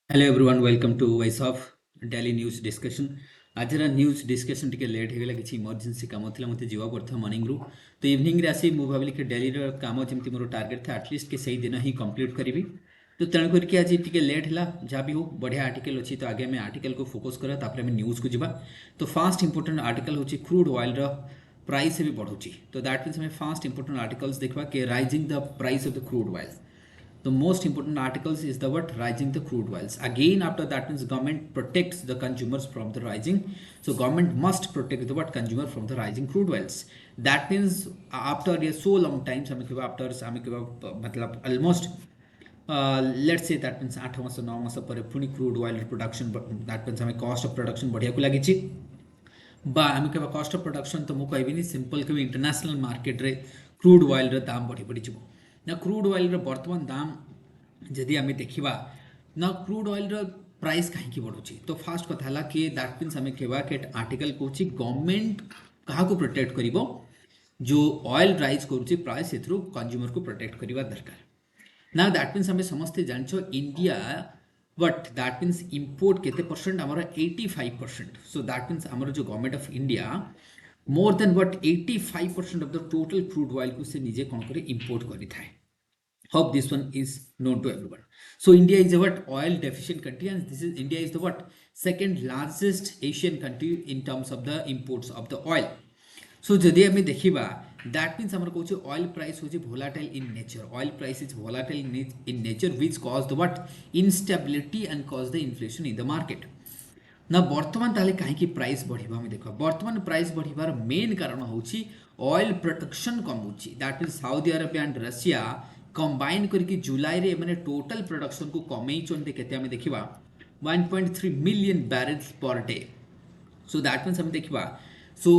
Hello everyone welcome to voice of daily news discussion. आज news discussion टिके लेट हो गला किसी इमरजेंसी काम था मत जावा पड़ता मॉर्निंग रु तो इवनिंग रे आसी मु भाविली कि डेली काम जमी मोर टार्गेट था एटलिस्ट कि सही दिन ही कंप्लीट करी। तो तेणुक आज टिके लेट है जहाँ भी हो बढ़िया आर्टिकल अच्छी तो आगे आम आर्टिकल को फोकस करा तापर आम न्यूज को जावा। तो फास्ट इंपोर्टेंट आर्टिकल हूँ क्रूड ऑयल प्राइस भी बढ़ुची। तो दैट मीन्स आम फास्ट इंपोर्टेंट आर्टिकल्स देखा कि rising the price of the crude oil. The most important articles is the what rising the crude oils. Again, after that means government protects the consumers from the rising. So government must protect the what consumer from the rising crude oils. That means after a so long time, after मतलब almost let's say that means 8 मास 9 मास पर पुणी crude oil production that means हमें cost of production बढ़िया को लगी बा आम कह कस्ट अफ प्रोडक्शन तो मुझे कहबी सिंपल कभी इंटरनेशनल मार्केट रे क्रूड ऑयल दाम बढ़ी बढ़ी जीव ना क्रूड ऑयल बर्तमान दाम जदि आम देखा ना क्रूड ऑयल प्राइस कहीं बढ़ुची। तो फास्ट कथा है कि दैट मीन्स आम कहवा कि आर्टिकल कौन गवर्नमेंट क्या प्रोटेक्ट कर जो ऑयल राइज करुच्ची प्राइस से कंज्यूमर को प्रोटेक्ट करवा दरकार ना। दैट मीन्स आम समस्ते जान India but that means import केते परसेंट आमर 85%। सो दैट मीन्स आमर जो government of India more than what 85% of the total crude oil को से निजे कौन करे इम्पोर्ट करि थाए। Hope this one is known to everyone. So India is a what oil deficient country, and this is India is the what second largest Asian country in terms of the imports of the oil. So जदि आम देखा that means आमर कौन oil price हूँ volatile in nature. Oil price is volatile in nature which cause the what instability and cause the inflation in the market ना। बर्तमान ताले कहीं प्राइस बढ़िबा आम देखा बर्तमान प्राइस बढ़िबार मेन कारण हूँ ऑयल प्रोडक्शन कमुची। That means Saudi Arabia and Russia combine करके जुलाई रे माने टोटल प्रोडक्शन को कमई केते आम देखा 1.3 million barrels per day. So that means आम देखा सो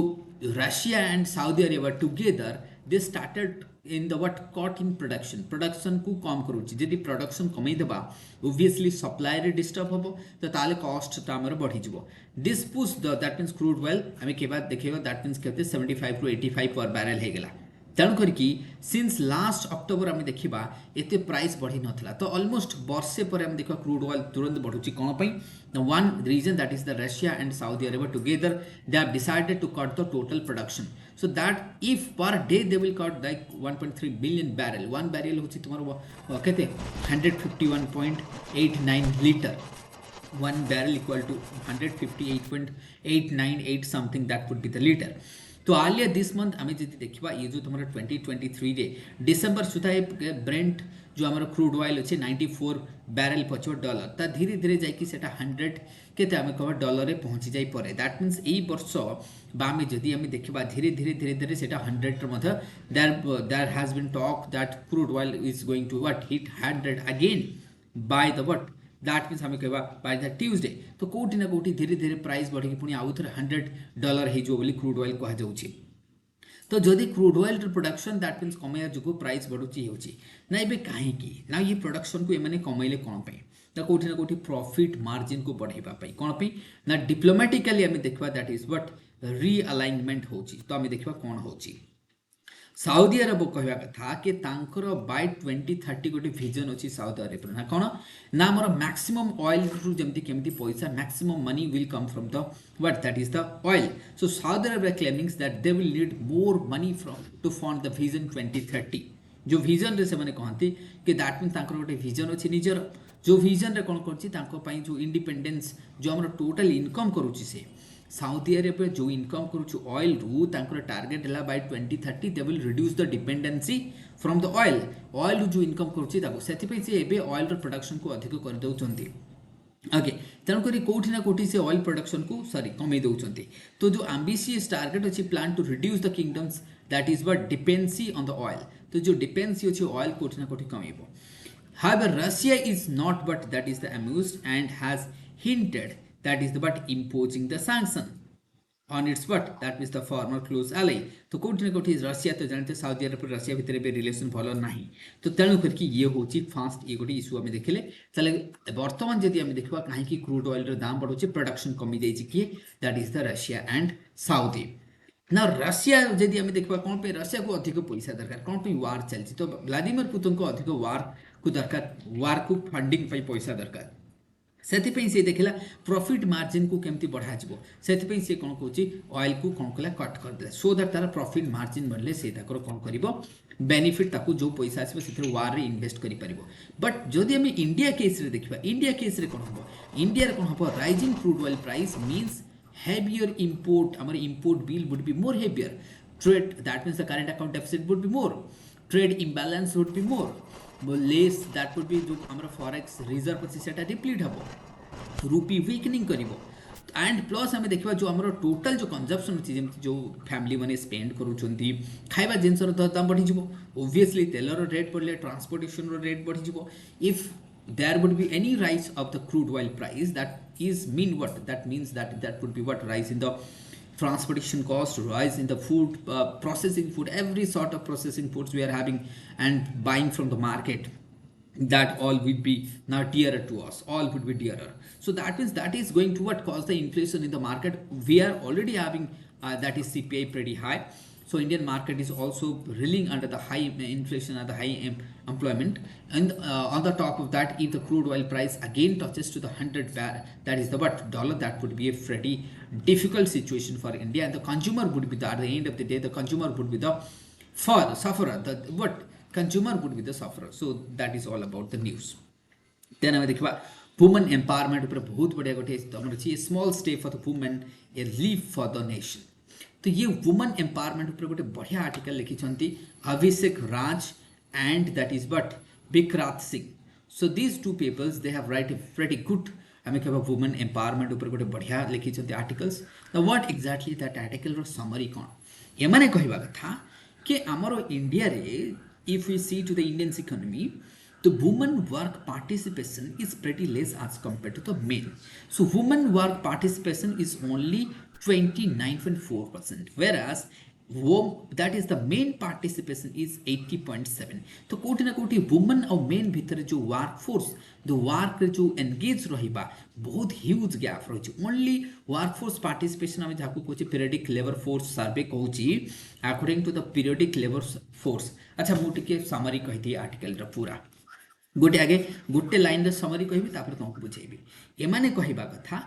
Russia and Saudi Arabia together they started in the what caught in production को कम करूची। जदि प्रोडक्शन कमई देबा obviously supply रे डिस्टर्ब होबो तो ताले कॉस्ट ता हमर बढ़ी जिवो। This push the that means crude oil हमें के बाद देखेबा दैट मीन्स केते 75 to 85 पर बैरल हे गेला। तेणु करके सिंस लास्ट अक्टोबर आम देखा एत प्राइस बढ़ी नाला तो अलमोस्ट वर्षे पर आम देखा क्रूड ऑयल तुरंत बढ़ुची कौन पाई one reason that is the Russia and Saudi Arabia together they have decided to cut the total production. So that if per day they will cut like 1.3 billion barrel. One barrel हूँ तुम के 151.89 litre. One barrel equal to 158.898 something that would be the litre. तो आलिया this month आम जी देखा ये जो तुम 2023 रे डिसेंबर सुधा ब्रेंट जो आम क्रूड ऑयल अच्छे 94 बैरल पचो डॉलर ता धीरे धीरे जाकि 100 केते आम कह डॉलर रे पहुंची जाई परे। दैट मीन्स यही वर्ष बामे जदि आम देखा धीरे धीरे धीरे धीरे से 100 there has been talk that crude oil is going to what hit 100 again by the what that means आम कह बाय द ट्यूजडे। तो कौटी ना कौटी धीरे धीरे प्राइस बढ़ी पुणी आउ थे $100 हो क्रूड ऑयल कहुच्छे। तो जदि crude oil production that means कमाइया जो प्राइस बढ़ुची ना ये कहीं ना ये प्रोडक्शन को एम कमैले कौन ना कौटी ना कौटी प्रॉफिट मार्जिन को बढ़ाई कौन ना डिप्लोमेटिकली आम देखा दैट इज व्हाट रीअलाइनमेंट हो। तो आम देखा कौन हो साउदी अरब कहवा कथा कि तांकर बाय 2030 गोटे विजन अच्छी साउदी अरब ना कौन ना आमर मैक्सिमम ऑयल रु जमती केमती पैसा maximum money will come from the what that is the oil. So Saudi Arab claimings that they will need more money from to fund the vision 2030। जो विजन रे से माने कहती कि दैट मीन तांकर गोटे विजन अच्छी निजर जो विजन रे कौन कर जो इंडिपेंडेंस जो आमर टोटल इनकम करुच्ची से साउदी अरेबिया जो इनकम करुच्छ ऑयल रु टार्गेट है by 2030 they will reduce the dependency from the oil. Oil जो इनकम करुच्चे ऑयल प्रोडक्शन को अधिक कर दउचंती ओके। तेणुक कौटी ना कौटी से ऑयल प्रोडक्शन को सॉरी कमे दउचंती। तो जो एम्बिशियस टार्गेट अच्छी plan to reduce the kingdom's that is what dependency on the oil. तो जो डिपेंडेंसी अच्छी ऑयल कौटी ना कौटी कमेबो। However Russia is not but that is the amused and has hinted that is the but imposing the sanction on its what that means the former close ally। तो कोठी ना कोठी रशिया तो जानते साउदी अरब रशिया भितर भी relation भलो नाही। तो तेणु करके ये होची फास्ट ये गोटे इश्यू आम देखले चले वर्तमान जदि आम देखा कहीं क्रूड ऑयल दाम बढ़ुचे प्रोडक्शन कमी जाइए किए that is the Russia and Saudi ना। रशिया जदि आम देखा कौन पे रशिया को अधिक पैसा दरकार कौन पे वार चलती तो व्लादिमीर पुतिन को अधिक वार को दरकार वार को फंडिंग पैसा दरकार से सी देखला प्रॉफिट मार्जिन को केमती बढ़ा से सी कौन कौन ऑयल को कौन कला कट करदे सो दैट तार प्रॉफिट मार्जिन बढ़ले से कौन कर बेनिफिट ताकू जो पैसा आसो से वार रे इन्वेस्ट कर बट जदि आम इंडिया केस रे देखा इंडिया केस रे कौन हम इंडिया कौन हम rising crude oil price means heavier import our import bill would be more heavier trade that means the current account deficit would be more trade imbalance would be more less that would be जो हमारा forex reserve अच्छी सेटा deplete हबो रूपी weakening करिवो and plus आम देखा जो आम टोटाल जो कंजप्शन अच्छी जमी जो फैमिली मैंने स्पेंड करूँ खाଇବା जिनसर दाम बढ़ीज ओबियसली तेलर रेट बढ़ले ट्रांसपोर्टेशन रेट बढ़ीज if there would be any rise of the crude oil price that is mean what that means that would be what rise in the transportation cost rise in the food processing food every sort of processing foods we are having and buying from the market that all would be now dearer to us all would be dearer so that means that is going to what cause the inflation in the market we are already having that is CPI pretty high so Indian market is also reeling under the high inflation and the high employment and on the top of that if the crude oil price again touches to the 100 that is the what dollar that would be a pretty difficult situation for India and the consumer would be the, at the end of the day the consumer would be the sufferer the what consumer would be the sufferer so that is all about the news then आम देखा women empowerment ऊपर बहुत बढ़िया गोटे small step for the women a leap for the nation तो ये women empowerment ऊपर गोटे बढ़िया आर्टिकल लिखिंट Abhishek Raj and that is but Vikrant Singh so these two peoples they have write a pretty good um कह वुमेन एम्पावरमेंट ऊपर गोटे बढ़िया लिखिंट articles the what exactly that article summary कौन एमाने कहवा कथा कि आमर इंडिया रे if we see to the Indian economy the women work participation is pretty less as compared to the men so women work participation is only 29.4% whereas that is the main participation is 80.7 तो कोटी ना कोटी women और मेन भीतर जो work force the work जो engage रहिबा बहुत ह्यूज गैप रही ओनली वर्क फोर्स पार्टिसिपेशन आम जहाँ कहूँ पीरियडिक लेबर फोर्स सर्वे कहूँ according to the periodic labour force अच्छा मुझे समरी कही आर्टिकल पूरा गोटे आगे गोटे लाइन समरी कहि तुमको बुझेबी एमाने कहवा कथा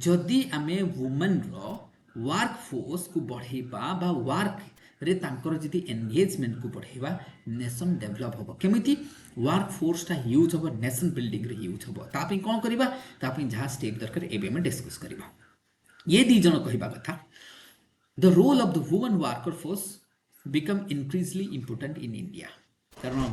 जदि आमे वुमेन रो वर्क फोर्स को बढ़ेबा बा वर्क रे तांकर जदि एंगेजमेंट को बढ़ेबा नेशन डेवलप होबो केमिति वर्क फोर्स ता यूज होबो नेशन बिल्डिंग रे यूज होबो तापि कोन करबा तापि जहा स्टेप दरकार एबे में डिस्कस करबा ये दी जन कहबा कथा the role of the women worker force become increasingly important in India.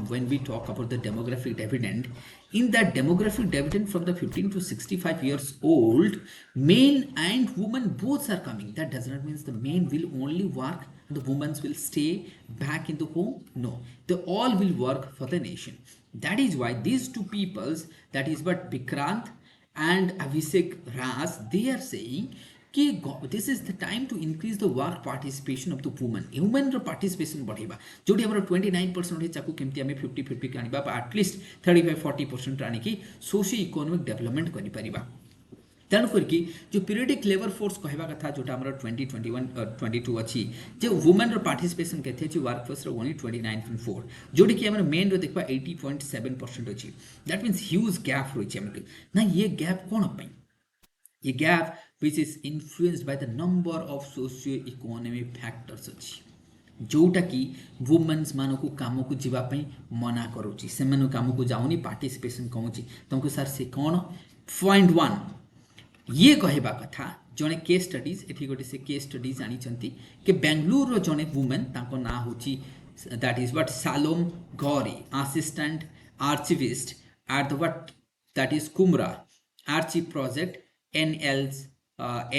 When we talk about the demographic dividend, in that demographic dividend from the 15 to 65 years old, men and women both are coming. That does not mean the men will only work, the women will stay back in the home. No, they all will work for the nation. That is why these two peoples, that is what Vikrant and Abhishek Ras, they are saying कि this is the time to increase the work participation of the women human participation बढ़ेबा जोटी हमर 29% है चाकू केमती हमें 50-50 के आनिबा at least 35-40% आनिकी socio economic development करि परिबा तेणु करके जो पीरियडिक लेबर फोर्स कहवा कथा जोटा हमर 2021-22 अच्छी जो वुमेन रो पार्टिसिपेशन केथे अछि वर्क फोर्स रो ओनली 29.4 जोटी कि हमर मेन रो देखबा 80.7% अछि दैट मींस ह्यूज गैप रही हमके ना ये गैप कोन पई ये gap which is influenced by the number of socio-economic factors अच्छी जोटा कि वुमेन्स मानक काम को जीवाई मना करुच्ची से काम को जाऊनी पार्टिसिपेशन कहूँ तुमको सर से कौन पॉइंट 1 ये कहवा कथा जड़े केस स्टडीज ये गोटे से केस स्टडीज आनी कि बेंगलुरु जड़े वुमेन ना हूँ दैट इज व्हाट सालोम Gauri assistant archivist at the what that is कुमरा आर्ची प्रोजेक्ट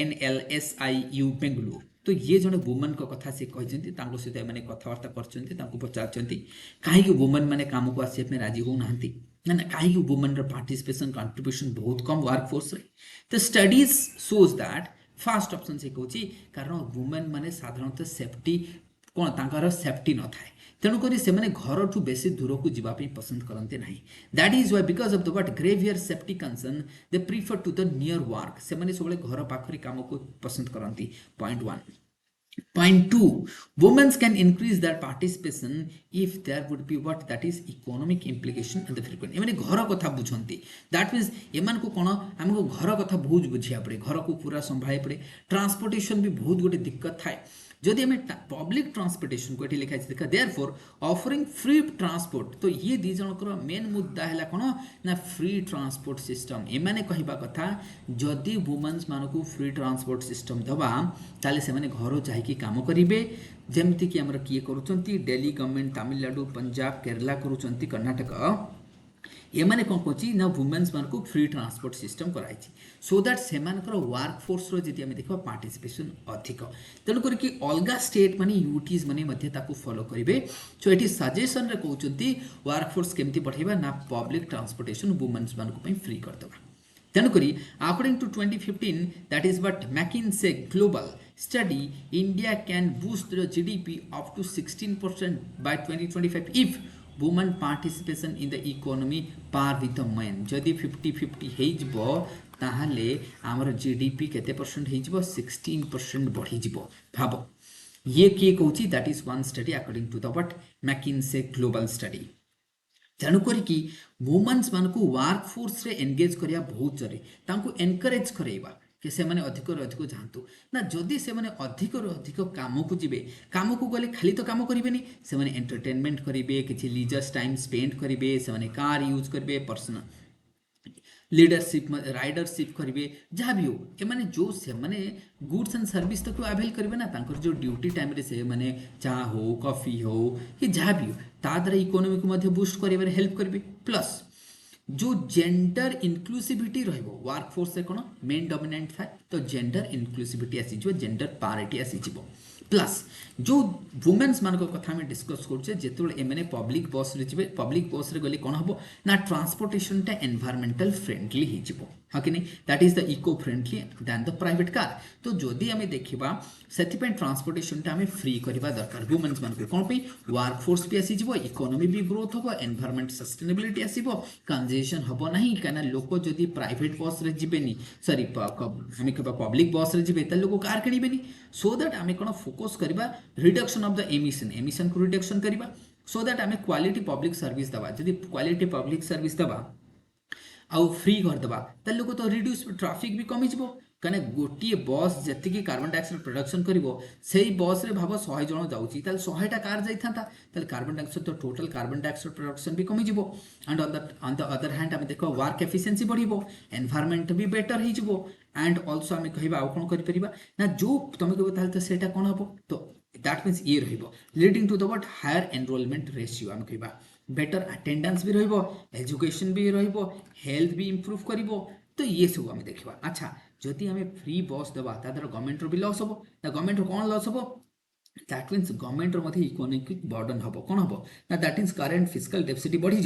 NLSIU बेंगलुरु तो ये जड़े वुमेन को कथा से कहते सहित मैंने कथबार्ता कर पचार कहीं वुमेन मैंने काम को आसपा राजी हो ना कहीं वुमेन पार्टिसिपेशन कंट्रीब्यूशन बहुत कम वर्क फोर्स तो studies shows that fast option से कहूँ कारण वुमेन मैंने साधारणतः सेफ्टी कौन तांकर सेफ्टी न थाए तेणुक से घर ठू बेसी दूर को जीवाई पसंद करते ना that is why because of the what ग्रेवियर safety concern they prefer to the near work से सब घर पाखरे काम को पसंद करती point 1 Point two, women can increase their participation if there would be what that is economic implication and the frequent एमाने घर कथा बुझंती दैट मीन्स एमान को कोन हमको घर कथा बहुत बुझिया पड़े घर को पूरा संभाळे पड़े ट्रांसपोर्टेशन भी बहुत गोटे दिक्कत थाए जदि आम पब्लिक ट्रांसपोर्टेशन को ये लिखा देखा they're for offering free transport तो ये दी जनकर मेन मुद्दा है कौन ना फ्री ट्रांसपोर्ट सिस्टम एमाने कहवा कथा जदि वुमेन्स मानक फ्री ट्रांसपोर्ट सिस्टम दबा ताले से माने घर जाइए काम करेंगे जमती कि आमर किए करुँच दिल्ली गवर्नमेंट तमिलनाडु पंजाब केरला करुँच कर्णाटक एमाने कौन कौच ना वुमेन्स मान को फ्री ट्रांसपोर्ट सिस्टम कराई सो दैट से वर्क फोर्स जी आम देखा पार्टिसिपेशन अधिक तेणुक अलग स्टेट माने यूटीज माने फॉलो करेंगे सो ये सजेसन कहते वर्क फोर्स केमती पठेबा ना पब्लिक ट्रांसपोर्टेशन वुमेन्स मान फ्री करदे तेणुक according to 2015 that is what McKinsey Global study India can boost the GDP up to 16% by 2025 if women participation in the economy par with the men जदि 50-50 हेइजबो ताहाले आमर GDP केते percent हेइजबो 16% बढ़ी जिवो भाबो ये किए कहूची that is one study according to the what McKinsey Global study तेणु करके वुमेन्स मान को वर्क फोर्स रे एंगेज करिया बहुत जरूरी तांको एनकरेज करैबा कि से माने अधिक अधिक जातु ना जदि से माने अधिक अधिक काम को जीवे काम को गले खाली तो काम करेंगे से माने एंटरटेनमेंट करेंगे किसी लीजर्स टाइम स्पेंड करेंगे से माने कार यूज करेंगे पर्सनल लीडरशिप राइडरशिप करेंगे जहाँ भी हो ए माने जो से माने गुड्स एंड सर्विस तक अवेल करेंगे ना तांकर जो ड्यूटी टाइम रे से माने चाह हो कॉफी हो कि जहाँ भी हो ता द्वारा इकोनॉमी को मध्य बूस्ट करेंगे हेल्प करेंगे प्लस जो जेंडर इनक्लूसिविटी रहिबो वर्क फोर्स से कोन मेन डोमिनेंट था तो जेंडर इनक्लूसिविटी आसी जो जेंडर पारिटी आसी जिवो प्लस जो वुमेन्स मान कथा में डिस्कस करुचे जेतबे एमने पब्लिक बस रे जिवे पब्लिक बस रे गले कोन हबो ना ट्रांसपोर्टेशन टा एनवायरमेंटल फ्रेंडली हि जिवो हा कि नहीं that is the eco friendly than the private car तो जदि आम देखा से ट्रांसपोर्टेशन टा फ्री करवा दरकार वुमेन्स मान कौन पे वर्क फोर्स भी आसीज इकोनॉमी भी ग्रोथ हम एनवायरमेंट सस्टेनेबिलिटी आसो कंजेशन हम ना कहीं लोक जदि प्राइवेट बस रे जीवेनी सॉरी आम कह पब्लिक बस रे जीवे लोक कार किणवेनी सो दैट आम कौन फोकस करवा रिडक्शन ऑफ द एमिशन को रिडक्शन करवा सो दैट आम क्वालिटी पब्लिक सर्विस दवा जदि क्वालिटी पब्लिक सर्विस दवा आउ फ्री करदे तो लोक तो रिड्यूस ट्राफिक भी कमिज कहीं गोटे बस जी कार्बन डाइऑक्साइड प्रोडक्शन कर बस रे भाव 100 जन जाऊँगी 100टा कार जाता कार्बन डाइऑक्साइड तो टोटल कार्बन डाइऑक्साइड प्रोडक्शन भी कमिज and on the other hand um देख वर्क एफिशिएंसी बढ़ो एनवायरमेंट भी बेटर हो एंड ऑल्सो आम कह कौन कर ना जो तुम कह तो सेटा कौन हम तो दैट मीन्स ये leading to the what higher enrolment ratio आम कह बेटर अटेंडेंस भी रहिबो एजुकेशन भी रहिबो हेल्थ भी इंप्रूव करिबो तो ये सब आम देखा अच्छा जदि आम फ्री बस दबा तार गवर्नमेंट भी लॉस हम ना गवर्नमेंट कौन लॉस हम that means government economic burden हम कौन हम ना that means current fiscal deficit बढ़ी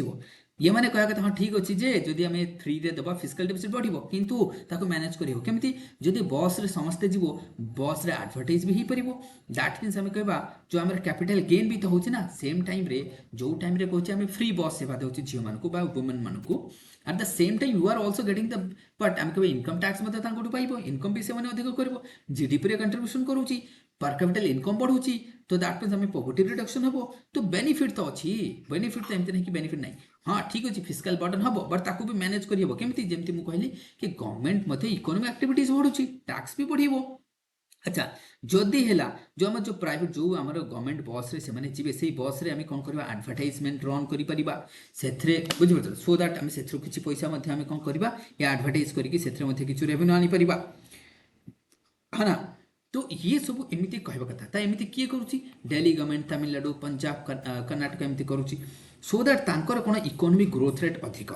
ये मैंने कह कथा हाँ ठीक अच्छे जे जदि आम फ्री रे दबा फिस्कल डेफिसिट बढ़ो किंतु ताको मैनेज करियो केमती जदि बस रे समस्ते जीवो बस रे एडवर्टाइज भी ही परिबो दैट मीन्स आम कहबा जो आम कैपिटल गेन भी तो होछि ना सेम टाइम रे जो टाइम रे कहछि आम फ्री बस सेवा देउछि झियो मानकु बा वुमेन मानकु at the same time you are also getting the but um कहबा इनकम टैक्स मते तांकोटु पाइबो इनकम भी से माने अधिक करबो जीडीपी रे कंट्रीब्यूशन करूछि पर कैपिटल इनकम बढ़ुची तो दैट मीन्स आम पॉवर्टी रिडक्शन हम तो बेनिफिट तो अच्छी बेनिफिट तो एमती नहीं कि बेनिफिट नहीं हाँ ठीक अच्छे फिस्काल बर्डन हम बट ताकू भी मैनेज करहब केमती जमती मुझे कहली कि गवर्नमेंट मध्य इकोनॉमिक एक्टिविटीज बढ़ुची टैक्स भी बढ़ो अच्छा जदि है जो आम जो प्राइवेट जो आम गवर्नमेंट बस रे से जी से बस रे आम कौन करवा एडवर्टाइजमेंट रन कर बुझे सो दैट आम से किसी पैसा आम कौन करवा या एडवर्टाइज करके किसी रेवेन्यू आनीपर है ना तो ये सब एमती कहवा कथा एमती किए करुच्ची दिल्ली गवर्नमेंट तमिलनाडु पंजाब कर्णाटक एमती करुच्ची सो दैट तांकर कौन इकोनॉमिक ग्रोथ रेट अधिक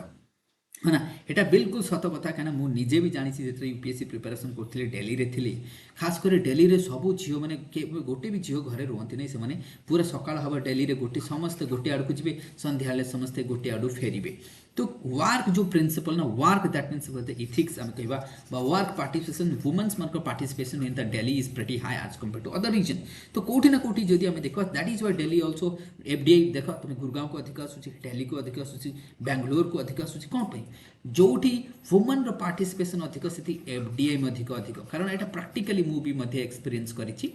है ना यहाँ बिल्कुल सत कथा कहीं मुझे निजे भी जानी जो यूपीएससी प्रिपेरेसन करी दिल्ली रे थी खास कर दिल्ली रे सब झील मैंने गोटे भी झील घरे रुहति नहीं से पूरा सकाल हम दिल्ली रे गोटे समस्ते गोटे आड़ को जी संध्या समस्ते गोटे आड़ फेरबे तो वर्क जो प्रिंसिपल ना work that means the ethics आम कहवा वर्क पार्टिसिपेशन वुमेन्स मान participation in the Delhi is pretty high as compare to other region तो कौटी ना कौटी जदि आम देख that is why Delhi also FDI देख तुम गुड़गांव को अधिक आसूँ दिल्ली को अधिक आसूँ बेंगलोर को अधिक आसूँ कौन पर जो वुमेन पार्टिसिपेशन अधिक से एफडीआई अधिक कारण यहाँ प्राक्टिकली मुझे एक्सपीरियंस करी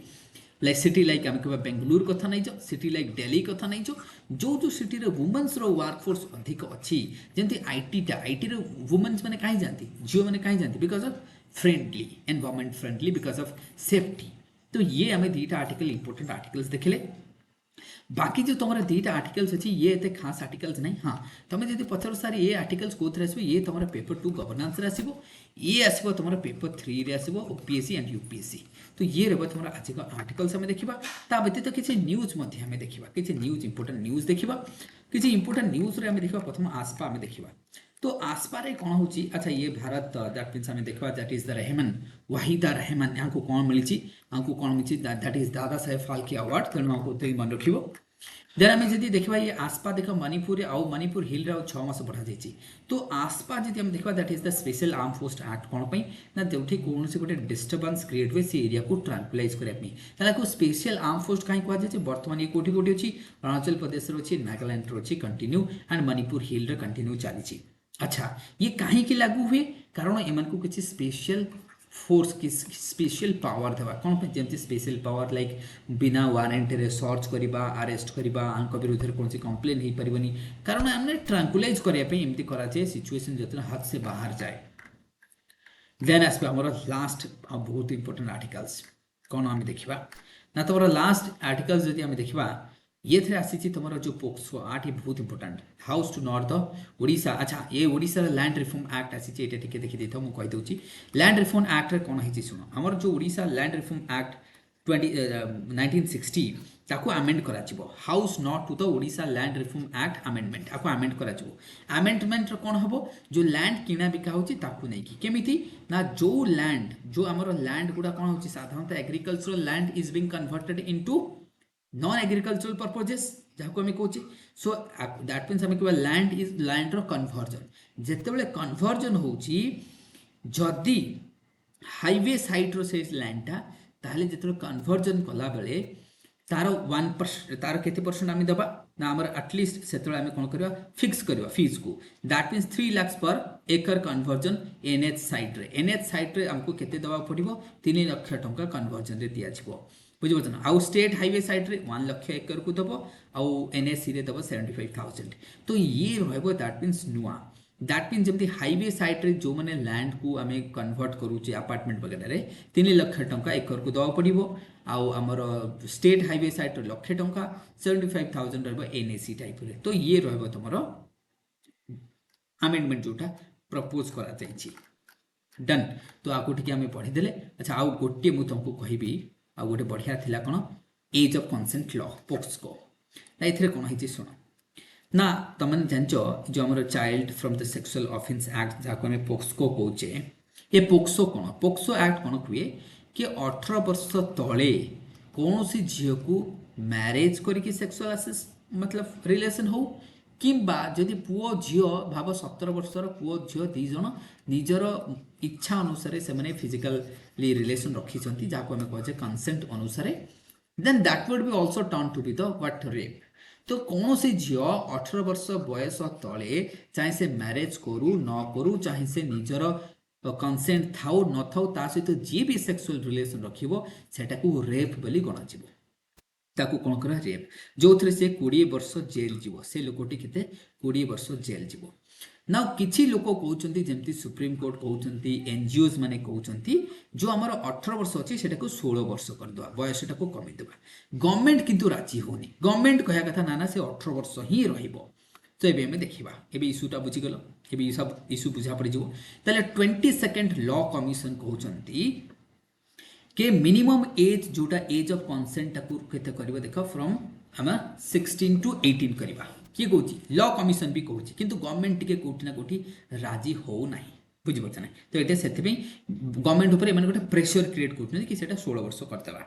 लाइक सिटी लाइक आम कह बेंगलुरु कथा नहीं जाओ सिटी लाइक दिल्ली कथा नहीं जाओ जो जो सिटी रे वुमेन्स रो वर्कफोर्स अधिक अच्छी जमती आईटी रे वुमेन्स मैंने कहीं जाती झील मैंने कहीं जाती because of friendly environment friendly because of safety तो ये आम दुईटा आर्टिकल इंपोर्टेंट आर्टिकल्स देखले बाकी जो तुम दुईटा आर्टिकल्स अच्छी ये एत खास आर्टिकल्स नहीं हाँ तुम जब पचार सार ये आर्टिकल्स कौन आसो ये तुम पेपर 2 गवर्नेंस आसो ये आसो तुम पेपर 3 रे आसो ओपीएससी एंड यूपीएससी तो ये रहा तुम आज का आर्टिकल्स आम देखा ता व्यतीत किसी न्यूज आम देखा किसी न्यूज इंपोर्टेंट न्यूज देखा किसी इंपोर्टेंट न्यूज आम देखा प्रथम आसपा आम देखा तो आसपारे कौन हो अच्छा ये भारत दैट मीन्स आम देखा that is the Rahman Waheeda Rahman यहाँ कौन मिली कौन मिली that is Dada Saheb Phalke award तेणु मन रख देन आम जब देखा ये आसपा देख मणिपुर आउ मणिपुर हिल रे 6 मास बढ़ा जाइए तो आसपा जब आम देखा that is the special arm force act कौन पे ना जो कौन से गोटे डिस्टर्बेंस क्रिएट हुए से एरिया को ट्रांकुलाइज करने स्पेशल आर्म फोर्स कहीं कहुए बर्तमान ये कौटी कौटी अच्छी अरुणाचल प्रदेश अच्छी नागालैंड अच्छी कंटिन्यू एंड मणिपुर हिल रे कंटिन्यू चली अच्छा ये कहीं लागू हुए कारण एम को किसी स्पेशल फोर्स की स्पेशल पावर देवा कौन पे जमती स्पेशल पावर लाइक बिना वारंट रे सर्च करवा अरेस्ट करवा आंक विरुद्ध कौन कंप्लेन हो पारनी कारण आम ट्रांकुलाइज करने एमती कराए सिचुएशन जो हाथ से बाहर जाए देन आसपे आम लास्ट बहुत इंपोर्टेंट आर्टिकल्स कौन आम देखा ना तुम लास्ट आर्टिकल्स जब आम देखा ये थे आसी तुम जो पोक्सो आर्ट ये बहुत important house to north Odisha अच्छा ये ओडिशा लैंड रिफॉर्म एक्ट आसी टे देखी था मुझे कहीदे लैंड रिफॉर्म एक्ट कौन है शुण आमर जो ओडिशा लैंड रिफॉर्म एक्ट 1960 ताको आमेंड करा house not to the Odisha land reform act amendment आपको आमेंड करा आमेंडमेंट कौन हम जो लैंड किना बिका होची ताकू नहीं कि केमिति ना जो लैंड जो आमर लैंड गुडा कौन होची साधारणतः agricultural land is being converted into non agricultural purposes जहाँ को कहे सो दैट मीन्स आम कह लैंड इज लैंड रो कन्वर्जन जिते कन्वर्जन होची जदि हाईवे साइड रो से लैंडटा ताहले जिते कन्वर्जन कला बेले तार 1% तार केते परसेंट आम दबा ना आमर एटलिस्ट से आम कौन करवा फिक्स करवा फीस को दैट मीन्स 3 लाख पर एकर कन्वर्जन एनएच साइड रे आमको केते दबा पड़ो 3 लाख टंका कन्वर्जन रे दिया जिवो बुझे ना आउ स्टेट हाईवे साइड रे 1 लाख एकर को दब आउ एनएससी रे दब 75,000 तो ये रहिबो दैट मीन्स नुआ दैट मीन्स जब हाईवे साइड रे जो मैंने लैंड को आम कन्वर्ट करूचे अपार्टमेंट वगैरह रे 3 लाख टंका एकर को दवा पड़ो आउ आमर स्टेट हाईवे साइड रे लक्षे टंका 75,000 रहिबो एनएससी टाइप रे तो ये रहिबो तुमरो अमेंडमेंट जोटा प्रपोज करा जायछि डन तो आको टिके आम पढ़ी देले अच्छा आउ गोटे मु तुमको कहबी आ गोटे बढ़िया थिला कौन एज ऑफ कंसेंट लॉ पोक्सको ना ये कौन है शुण ना तुम जान जो आम child from the sexual offence act जहाँ आम पोक्सको कौचे ये पोक्सो कौन पोक्सो एक्ट कौन हुए कि 18 वर्ष तले कौन सी झील को मैरेज करके सेक्सुअल मतलब रिलेशन हो किंबा जदि पुओ झील भाव 17 वर्षर पुओ झील दी जन निजर इच्छा अनुसार से फिजिकली रिलेशन रखी जहाँ आम कहे कंसेंट अनुसार then that would be also turn to be the what rape तो कौन सी झील 18 वर्ष बयस तले चाहे से मैरेज करू न करू चाहे से निजर कंसेंट थाउ न थाउ ता सहित जी भी सेक्सुअल रिलेशन रखिबो सेटा को रेप बोली गणा जिवो ताकू कौन करा रेप जो थे से 20 वर्ष जेल जीव से लोकटी केते 20 वर्ष जेल जीव ना किछि लोक कहउचंती जेमती सुप्रीम कोर्ट कहउचंती एनजीओज माने कहउचंती जो हमर 18 वर्ष अछि सेटा को 16 वर्ष कर दवा बयसटा को कमी देबा गवर्नमेंट किंतु राजी होनी गवर्नमेंट कहया कथा ना ना से 18 वर्ष ही रहिबो तो एबे हमें देखिबा एबे इशूटा बुझी गलो एबे ई सब इशू बुझा पड़ जिवो ताले 22nd लॉ कमिशन कहउचंती के मिनिमम एज जोटा एज ऑफ कंसेंट टाकू केते करबो देखो फ्रॉम हम 16 टू 18 करबा किए कहूँ लॉ कमिशन भी कहूँ किंतु गवर्नमेंट टिके कोठी ना कोठी राजी हो ना बुझी पार्छ ना तो ये से गवर्नमेंट उपर एमाने गोटे प्रेशर क्रिएट कर कि 16 वर्ष करदेवा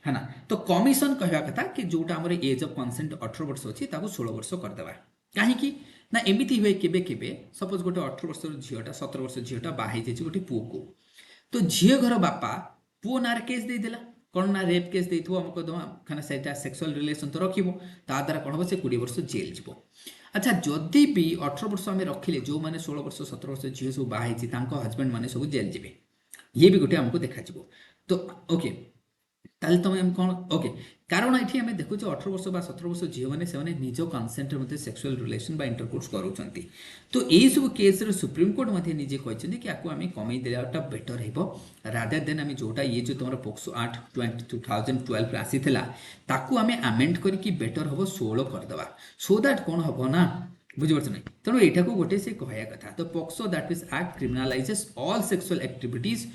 है ना तो कमिशन कहवा कथा कि जोटा आम एज ऑफ कंसेंट 18 वर्ष अच्छी 16 वर्ष करदेवा कहीं ना एमती हुए केबे केबे सपोज गोटे 18 वर्ष झीटा 17 वर्ष झीटा बाहर जाइए गोटे पुओ को तो झील घर बापा पुओ ना केस देदेला कौन ना रेप केस देथो हमको दमा खाना सेटा सेक्सुअल रिलेशन तो रखिबो ता द्वारा कौन हम से 20 वर्ष जेल जीवो अच्छा जदि भी 18 वर्ष आम रखिले जो मैंने 16 वर्ष 17 वर्ष झील सब बाहर हजबैंड मैंने सब जेल जीवे ये भी गोटे हमको देखा तो ओके ताले तुम हम कौन ओके कारण ये आम देखुचे 18 वर्ष बा 17 वर्ष झील मैंने से निज कनसेंट मध्य सेक्सुअल रिलेशन बा इंटरकोर्स करूछंती तो यही सब केस रे सुप्रीम कोर्ट मध्य निजे कहछंती कि आकु आमे कमै देलाटा बेटर हेबो रादर देन आमे जोटा ये जो तुमरा पोक्सो 8 2012 रे आसीथिला ताकु आमे अमेंड करके बेटर हबो 16 कर दबा सो दैट कोन हबो ना बुझिपारछ नै तेणु एटा को गोटे से कहया कथा तो POCSO that is act criminalises all sexual activities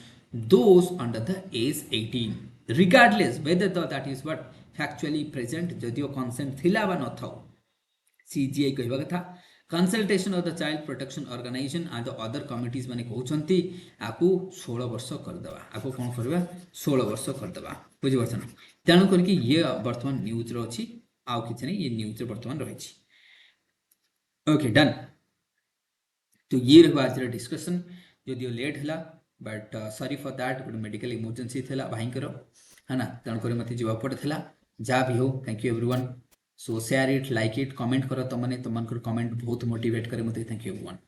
those under the age 18 regardless whether that is what factually present जदियो consent थिला बा न थाउ CGI कहबा कथा consultation of the child protection organisation and the other committees माने कहउछंती आकु 16 वर्ष कर दबा आकु कोन करबा 16 वर्ष कर दबा बुझि परछन तेनु करके ये वर्तमान न्यूज रो अछि आउ किछ नै ये न्यूज रे वर्तमान रहि छी ओके डन तो ये रहा आज डिस्कशन जदियो लेट हला बट सॉरी फॉर दैट गोटे मेडिकल इमरजेंसी थिला भाईकर है ना तेणुक मत जा पड़ा जहाँ भी हो thank you everyone so share it like it comment कर तुमने तुम कमेंट बहुत मोटिवेट करे मत थैंक यू एवरीवन।